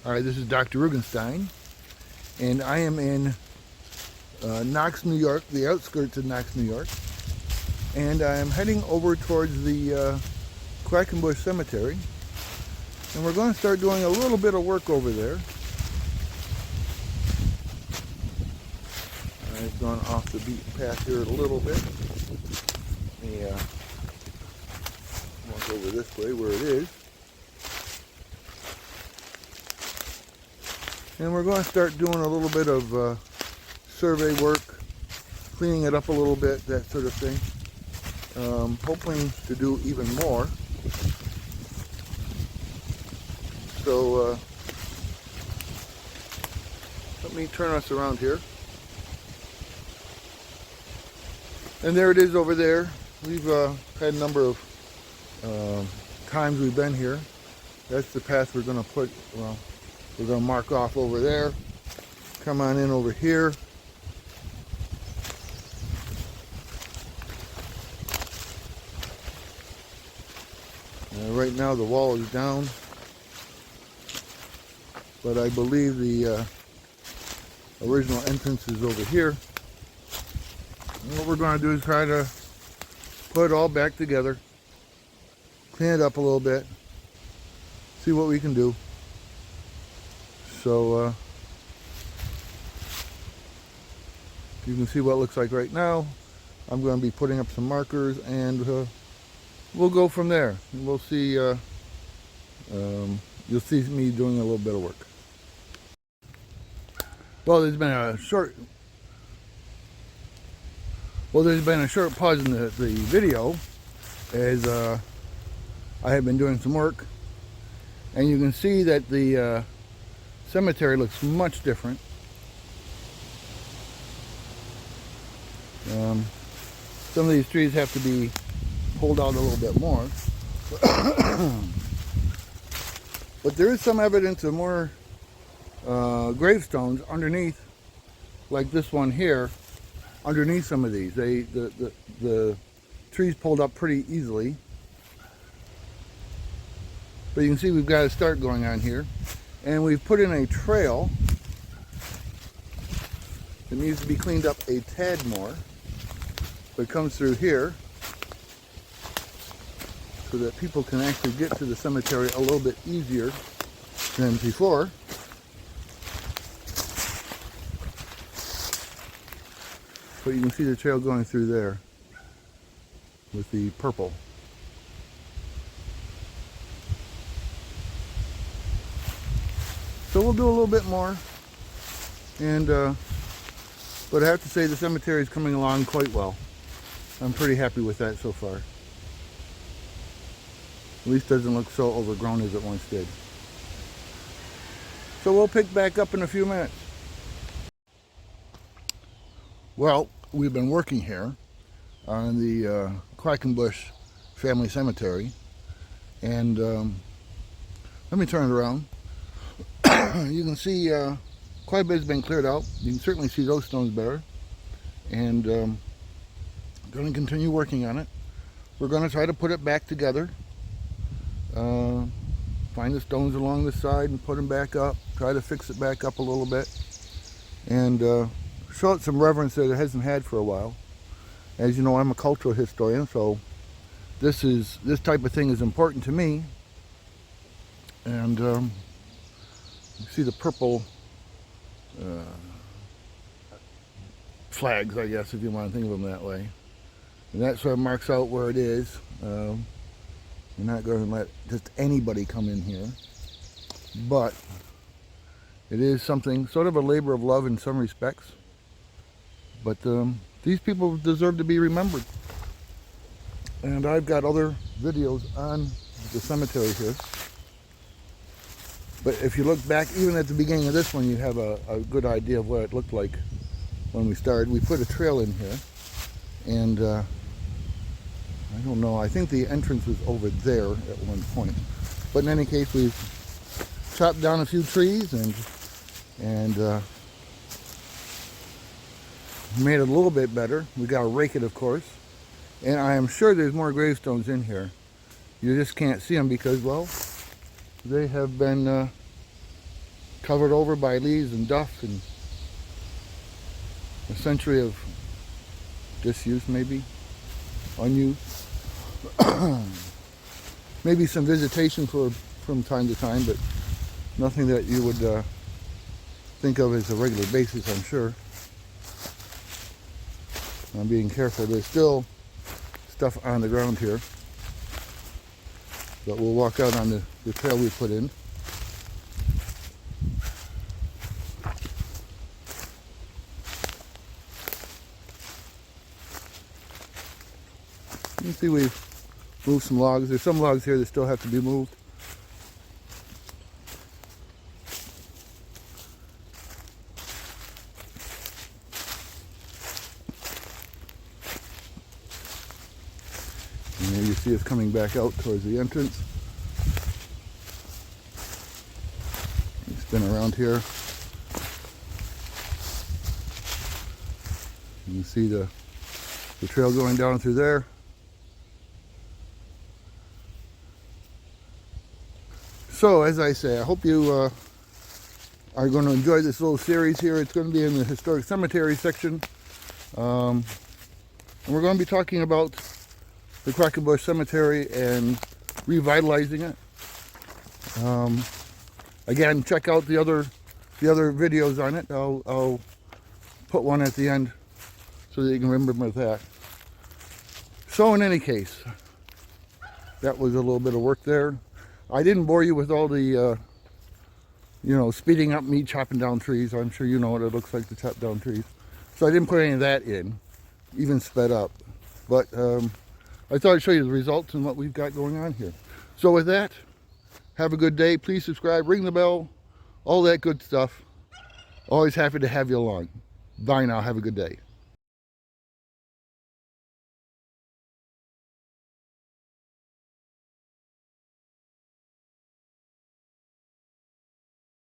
Alright, this is Dr. Rugenstein, and I am in Knox, New York, the outskirts of Knox, New York, and I am heading over towards the Quackenbush Cemetery, and we're going to start doing a little bit of work over there. I've gone off the beaten path here a little bit. Let me walk over this way where it is. And we're going to start doing a little bit of survey work, cleaning it up a little bit, that sort of thing. Hoping to do even more. So let me turn us around here. And there it is over there. We've had a number of times we've been here. That's the path we're going to put, well, we're going to mark off over there. Come on in over here. Right now the wall is down, but I believe the original entrance is over here. And what we're going to do is try to put it all back together, clean it up a little bit, see what we can do. So you can see what it looks like right now. I'm going to be putting up some markers, and we'll go from there. And we'll see. You'll see me doing a little bit of work. Well, there's been a short pause in the video as I have been doing some work, and you can see that the cemetery looks much different. Some of these trees have to be pulled out a little bit more. But there is some evidence of more gravestones underneath, like this one here, underneath some of these. The trees pulled up pretty easily. But you can see we've got a start going on here. And we've put in a trail that needs to be cleaned up a tad more. But it comes through here so that people can actually get to the cemetery a little bit easier than before. But you can see the trail going through there with the purple. So we'll do a little bit more, and but I have to say the cemetery is coming along quite well. I'm pretty happy with that so far. At least doesn't look so overgrown as it once did. So we'll pick back up in a few minutes. Well, we've been working here on the Quackenbush Family Cemetery, and let me turn it around. You can see quite a bit has been cleared out. You can certainly see those stones better, and I'm going to continue working on it. We're going to try to put it back together, find the stones along the side and put them back up, try to fix it back up a little bit, and show it some reverence that it hasn't had for a while. As you know, I'm a cultural historian, so this type of thing is important to me. And you see the purple flags, I guess, if you want to think of them that way. And that sort of marks out where it is. You're not going to let just anybody come in here. But it is something, sort of a labor of love in some respects. But these people deserve to be remembered. And I've got other videos on the cemetery here. But if you look back, even at the beginning of this one, you have a good idea of what it looked like when we started. We put a trail in here, and I don't know, I think the entrance was over there at one point. But in any case, we've chopped down a few trees and made it a little bit better. We got to rake it, of course. And I am sure there's more gravestones in here. You just can't see them because, well, they have been covered over by leaves and duff and a century of disuse, maybe unused. Maybe some visitation from time to time, but nothing that you would think of as a regular basis, I'm sure. I'm being careful. There's still stuff on the ground here, but we'll walk out on the trail we put in. You can see we've moved some logs. There's some logs here that still have to be moved. And there you see us coming back out towards the entrance. We spin around here. You can see the trail going down through there. So, as I say, I hope you are going to enjoy this little series here. It's going to be in the historic cemetery section. And we're going to be talking about the Quackenbush Cemetery and revitalizing it. Again, check out the other videos on it. I'll put one at the end so that you can remember that. So in any case, that was a little bit of work there. I didn't bore you with all the speeding up me chopping down trees. I'm sure you know what it looks like to chop down trees. So I didn't put any of that in, even sped up. But I thought I'd show you the results and what we've got going on here. So with that, have a good day. Please subscribe, ring the bell, all that good stuff. Always happy to have you along. Bye now. Have a good day.